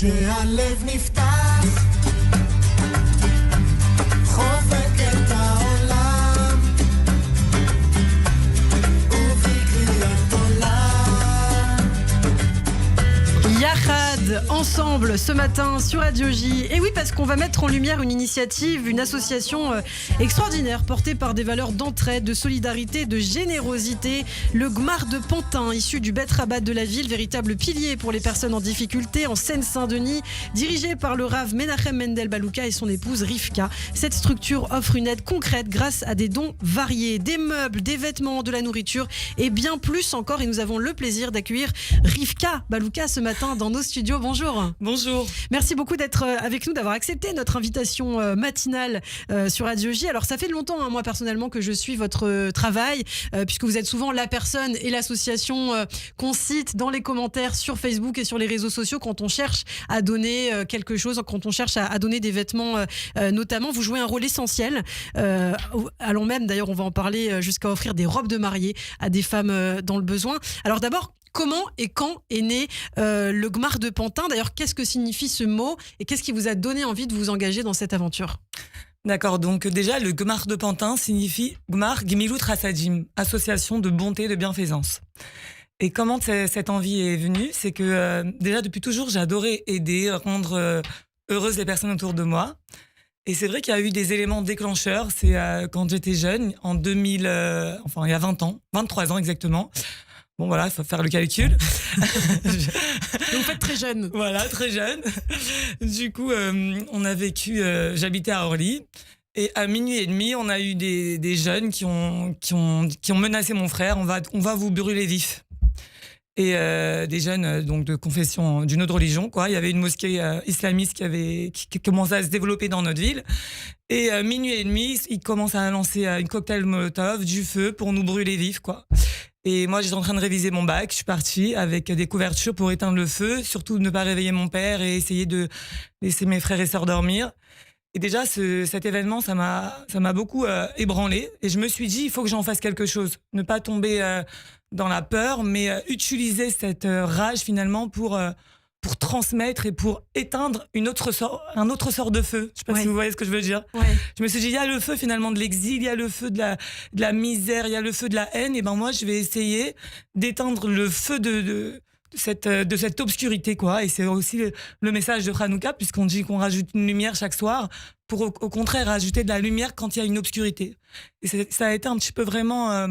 שהלב נפתח, חובק את העולם, ובקריאת עולם. Yahad, ensemble ce matin sur Radio J. Et oui, parce qu'on va mettre en lumière une initiative, une association extraordinaire portée par des valeurs d'entraide, de solidarité, de générosité. Le Gmar de Pantin, issu du Bet Rabat de la ville, véritable pilier pour les personnes en difficulté en Seine-Saint-Denis, dirigé par le Rav Menachem Mendel Balouka et son épouse Rivka. Cette structure offre une aide concrète grâce à des dons variés, des meubles, des vêtements, de la nourriture et bien plus encore. Et nous avons le plaisir d'accueillir Rivka Balouka ce matin dans nos studios. Bonjour. Bonjour. Merci beaucoup d'être avec nous, d'avoir accepté notre invitation matinale sur Radio J. Alors ça fait longtemps, moi personnellement, que je suis votre travail, puisque vous êtes souvent la personne et l'association qu'on cite dans les commentaires sur Facebook et sur les réseaux sociaux quand on cherche à donner quelque chose, quand on cherche à donner des vêtements notamment. Vous jouez un rôle essentiel, allant même, d'ailleurs on va en parler, jusqu'à offrir des robes de mariée à des femmes dans le besoin. Alors d'abord, comment et quand est né le Gmar de Pantin? D'ailleurs, qu'est-ce que signifie ce mot et qu'est-ce qui vous a donné envie de vous engager dans cette aventure? D'accord, donc déjà, le Gmar de Pantin signifie Gmar Gmilut Rasadim, association de bonté et de bienfaisance. Et comment cette envie est venue? C'est que déjà, depuis toujours, j'ai adoré aider, rendre heureuses les personnes autour de moi. Et c'est vrai qu'il y a eu des éléments déclencheurs. C'est quand j'étais jeune, en 2000, il y a 20 ans, 23 ans exactement. Bon voilà, il faut faire le calcul. Vous faites très jeune. Voilà, très jeune. Du coup, on a vécu, j'habitais à Orly. Et à minuit et demi, on a eu des jeunes qui ont menacé mon frère. On va vous brûler vif. Et des jeunes donc de confession d'une autre religion, quoi. Il y avait une mosquée islamiste qui commençait à se développer dans notre ville. Et minuit et demi, ils commencent à lancer une cocktail Molotov, du feu pour nous brûler vif, quoi. Et moi, j'étais en train de réviser mon bac. Je suis partie avec des couvertures pour éteindre le feu, surtout ne pas réveiller mon père et essayer de laisser mes frères et sœurs dormir. Et déjà, cet événement, ça m'a beaucoup ébranlée. Et je me suis dit, il faut que j'en fasse quelque chose. Ne pas tomber dans la peur, mais utiliser cette rage finalement pour transmettre et pour éteindre un autre sort de feu. Je sais pas si vous voyez ce que je veux dire. Ouais. Je me suis dit, il y a le feu finalement de l'exil, il y a le feu de la misère, il y a le feu de la haine. Et ben moi, je vais essayer d'éteindre le feu de cette obscurité, quoi. Et c'est aussi le message de Hanouka, puisqu'on dit qu'on rajoute une lumière chaque soir, pour au contraire rajouter de la lumière quand il y a une obscurité. Et ça a été un petit peu vraiment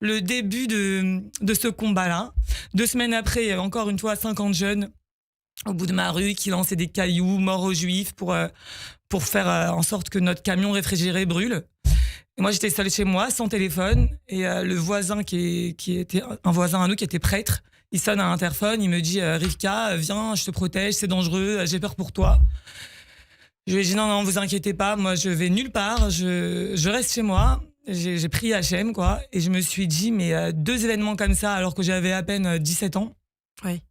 le début de ce combat-là. 2 semaines après, encore une fois, 50 jeunes au bout de ma rue qui lançaient des cailloux, morts aux juifs, pour faire en sorte que notre camion réfrigéré brûle. Et moi, j'étais seule chez moi, sans téléphone, et le voisin qui était un voisin à nous, qui était prêtre, il sonne à l'interphone, il me dit « Rivka, viens, je te protège, c'est dangereux, j'ai peur pour toi ». Je lui ai dit « Non, vous inquiétez pas, moi je vais nulle part, je reste chez moi ». J'ai pris H&M, quoi, et je me suis dit « Mais 2 événements comme ça, alors que j'avais à peine 17 ans, Oui.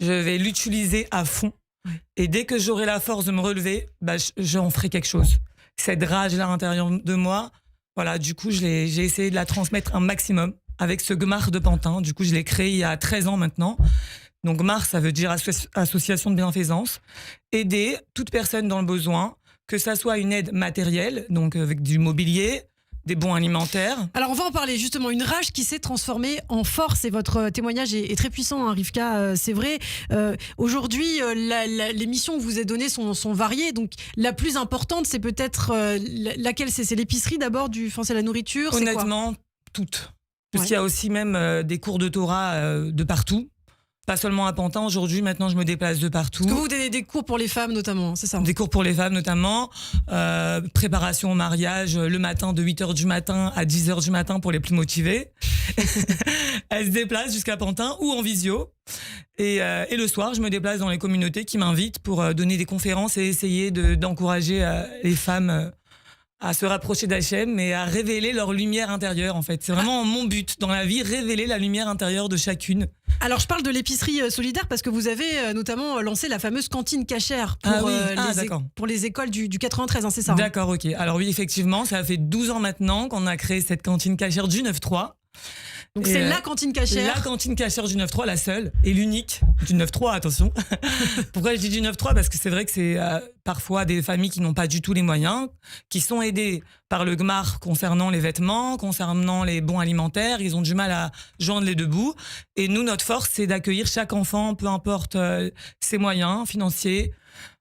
je vais l'utiliser à fond. Oui. Et dès que j'aurai la force de me relever, j'en ferai quelque chose. Cette rage-là à l'intérieur de moi, voilà, du coup, j'ai essayé de la transmettre un maximum avec ce Gmar de Pantin. Du coup, je l'ai créé il y a 13 ans maintenant. Donc, Gmar, ça veut dire association de bienfaisance. Aider toute personne dans le besoin, que ça soit une aide matérielle, donc avec du mobilier, des bons alimentaires. Alors on va en parler justement, une rage qui s'est transformée en force, et votre témoignage est très puissant, hein, Rivka, c'est vrai. Aujourd'hui, les missions que vous avez données sont variées, donc la plus importante, c'est peut-être laquelle? C'est l'épicerie d'abord, c'est la nourriture? Honnêtement, toutes. Parce qu'il y a aussi même des cours de Torah de partout. Pas seulement à Pantin, aujourd'hui, maintenant je me déplace de partout. Parce que vous donnez des cours pour les femmes notamment, c'est ça? Des cours pour les femmes notamment, préparation au mariage le matin de 8h du matin à 10h du matin pour les plus motivés. Elles se déplacent jusqu'à Pantin ou en visio. Et le soir, je me déplace dans les communautés qui m'invitent pour donner des conférences et essayer d'encourager les femmes à se rapprocher d'H&M et à révéler leur lumière intérieure, en fait. C'est vraiment mon but dans la vie, révéler la lumière intérieure de chacune. Alors, je parle de l'épicerie solidaire parce que vous avez notamment lancé la fameuse cantine cachère pour les écoles du 93, hein, c'est ça? D'accord, ok. Alors oui, effectivement, ça fait 12 ans maintenant qu'on a créé cette cantine cachère du 9-3. Donc Et, c'est la cantine cachère. La cantine cachère du 9-3, la seule et l'unique du 9-3, attention. Pourquoi je dis du 9-3 ? Parce que c'est vrai que c'est parfois des familles qui n'ont pas du tout les moyens, qui sont aidées par le GMAR concernant les vêtements, concernant les bons alimentaires. Ils ont du mal à joindre les deux bouts. Et nous, notre force, c'est d'accueillir chaque enfant, peu importe ses moyens financiers.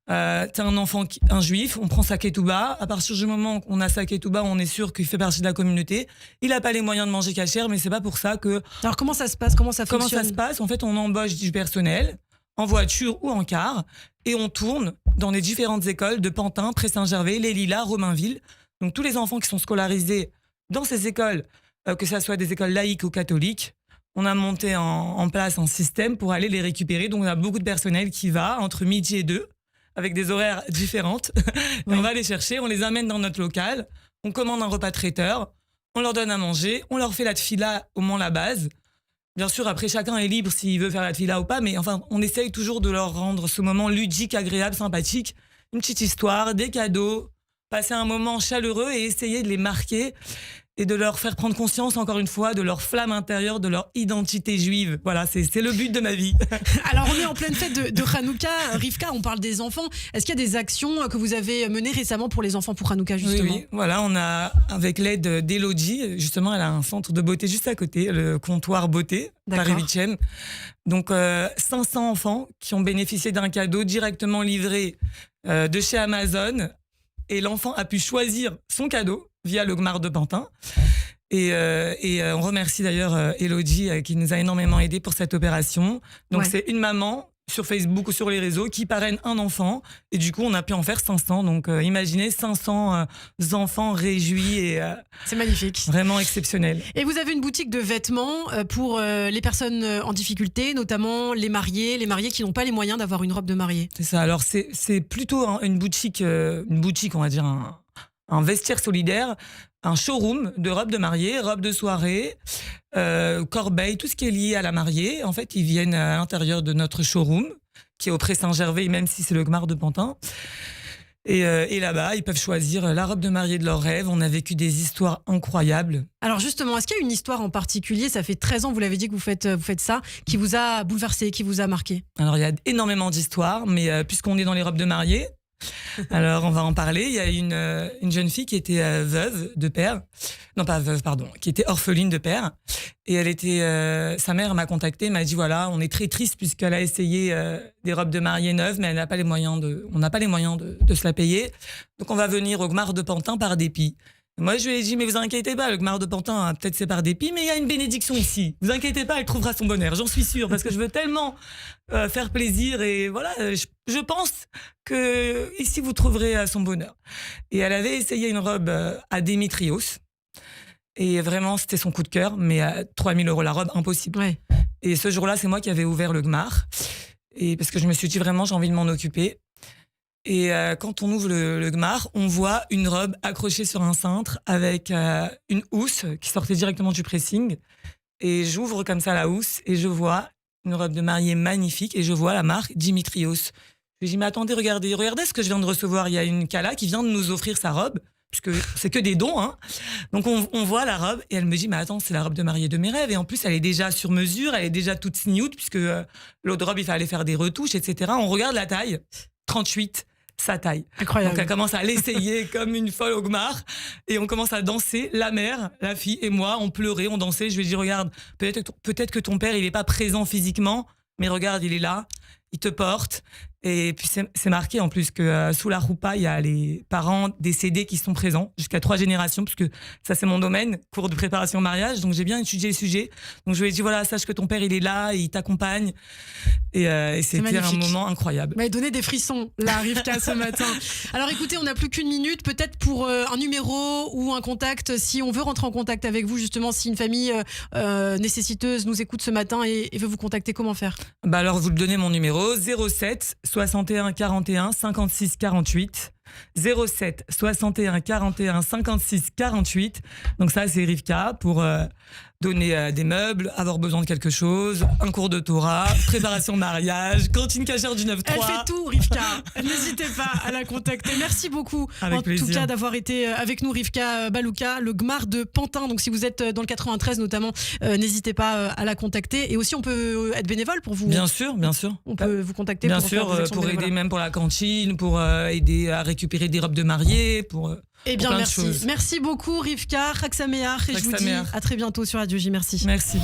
T'as un enfant, un juif, on prend sa ketouba. À partir du moment qu'on a sa ketouba, on est sûr qu'il fait partie de la communauté. Il n'a pas les moyens de manger cachère, mais c'est pas pour ça que... Alors comment ça se passe ? Comment ça Comment fonctionne ? ça se passe ? En fait, on embauche du personnel en voiture ou en car et on tourne dans les différentes écoles de Pantin, Pré-Saint-Gervais, Les Lilas, Romainville. Donc tous les enfants qui sont scolarisés dans ces écoles, que ce soit des écoles laïques ou catholiques, on a monté en place un système pour aller les récupérer. Donc on a beaucoup de personnel qui va entre midi et 2 avec des horaires différentes. Et on va les chercher, on les amène dans notre local, on commande un repas traiteur, on leur donne à manger, on leur fait la tfila au moins la base. Bien sûr, après, chacun est libre s'il veut faire la tfila ou pas, mais enfin, on essaye toujours de leur rendre ce moment ludique, agréable, sympathique. Une petite histoire, des cadeaux, passer un moment chaleureux et essayer de les marquer et de leur faire prendre conscience, encore une fois, de leur flamme intérieure, de leur identité juive. Voilà, c'est le but de ma vie. Alors on est en pleine fête de Hanouka. Rivka, on parle des enfants. Est-ce qu'il y a des actions que vous avez menées récemment pour les enfants pour Hanouka, justement ? Oui. Voilà, on a, avec l'aide d'Elodie, justement, elle a un centre de beauté juste à côté, le comptoir beauté, Paris 8e. Donc 500 enfants qui ont bénéficié d'un cadeau directement livré de chez Amazon. Et l'enfant a pu choisir son cadeau via le GMAR de Pantin. Et on remercie d'ailleurs Elodie qui nous a énormément aidés pour cette opération. Donc c'est une maman sur Facebook ou sur les réseaux qui parraine un enfant. Et du coup, on a pu en faire 500. Donc imaginez 500 enfants réjouis et c'est magnifique. Vraiment exceptionnel. Et vous avez une boutique de vêtements pour les personnes en difficulté, notamment les mariés qui n'ont pas les moyens d'avoir une robe de mariée. C'est ça. Alors c'est plutôt une boutique, on va dire un vestiaire solidaire, un showroom de robes de mariée, robes de soirée, corbeilles, tout ce qui est lié à la mariée. En fait, ils viennent à l'intérieur de notre showroom, qui est au Pré-Saint-Gervais, même si c'est le GMAR de Pantin. Et là-bas, ils peuvent choisir la robe de mariée de leur rêve. On a vécu des histoires incroyables. Alors justement, est-ce qu'il y a une histoire en particulier ? Ça fait 13 ans, vous l'avez dit, que vous faites ça, qui vous a bouleversé, qui vous a marqué ? Alors, il y a énormément d'histoires, mais puisqu'on est dans les robes de mariée, alors on va en parler. Il y a une jeune fille qui était veuve de père, non pas veuve, pardon, qui était orpheline de père, et elle était, sa mère m'a contactée, m'a dit voilà, on est très triste puisqu'elle a essayé des robes de mariée neuves, mais on n'a pas les moyens de se la payer, donc on va venir au GMAR de Pantin par dépit. Moi, je lui ai dit, mais vous inquiétez pas, le GMAR de Pantin, peut-être c'est par dépit, mais il y a une bénédiction ici. Vous inquiétez pas, elle trouvera son bonheur, j'en suis sûre, parce que je veux tellement faire plaisir et voilà, je pense que ici vous trouverez son bonheur. Et elle avait essayé une robe à Démétrios, et vraiment c'était son coup de cœur, mais à 3 000 € la robe, impossible. Ouais. Et ce jour-là, c'est moi qui avais ouvert le GMAR, et parce que je me suis dit vraiment, j'ai envie de m'en occuper. Et quand on ouvre le GMAR, on voit une robe accrochée sur un cintre avec une housse qui sortait directement du pressing. Et j'ouvre comme ça la housse et je vois une robe de mariée magnifique et je vois la marque Dimitrios. Je lui dis, mais attendez, regardez ce que je viens de recevoir. Il y a une Kala qui vient de nous offrir sa robe, puisque c'est que des dons, hein. Donc on voit la robe et elle me dit, mais attends, c'est la robe de mariée de mes rêves. Et en plus, elle est déjà sur mesure, elle est déjà toute sniout, puisque l'autre robe, il fallait faire des retouches, etc. On regarde la taille, 38. Sa taille. Incroyable. Donc elle commence à l'essayer comme une folle au GMAR et on commence à danser. La mère, la fille et moi, on pleurait, on dansait. Je lui ai dit, regarde, peut-être que ton père, il n'est pas présent physiquement, mais regarde, il est là, il te porte. Et puis c'est marqué en plus que sous la roupa, il y a les parents décédés qui sont présents jusqu'à 3 générations, puisque ça c'est mon domaine, cours de préparation au mariage, donc j'ai bien étudié le sujet. Donc je lui ai dit, voilà, sache que ton père il est là, il t'accompagne. Et c'était un moment incroyable. Vous m'avez donné des frissons, là, Rivka, ce matin. Alors écoutez, on n'a plus qu'une minute, peut-être pour un numéro ou un contact, si on veut rentrer en contact avec vous, justement, si une famille nécessiteuse nous écoute ce matin et veut vous contacter, comment faire ? Bah alors vous le donnez mon numéro, 07 61 41 56 48. 07 61 41 56 48. Donc ça c'est Rivka pour donner des meubles, avoir besoin de quelque chose, un cours de Torah, préparation de mariage, cantine cachère du 9-3. Elle fait tout, Rivka. N'hésitez pas à la contacter. Merci beaucoup, Avec en plaisir. tout cas, d'avoir été avec nous, Rivka Balouka, le Gmar de Pantin. Donc, si vous êtes dans le 93 notamment, n'hésitez pas à la contacter. Et aussi, on peut être bénévole pour vous. Bien sûr, bien sûr. On peut vous contacter Bien pour faire sûr, des actions pour bénévolat. aider même pour la cantine, pour aider à récupérer des robes de mariée, pour Eh bien, plein de merci. choses. Merci beaucoup, Rivka, Chag Sameach. Et je vous dis Sameach. à très bientôt sur Radio J. Merci. Merci.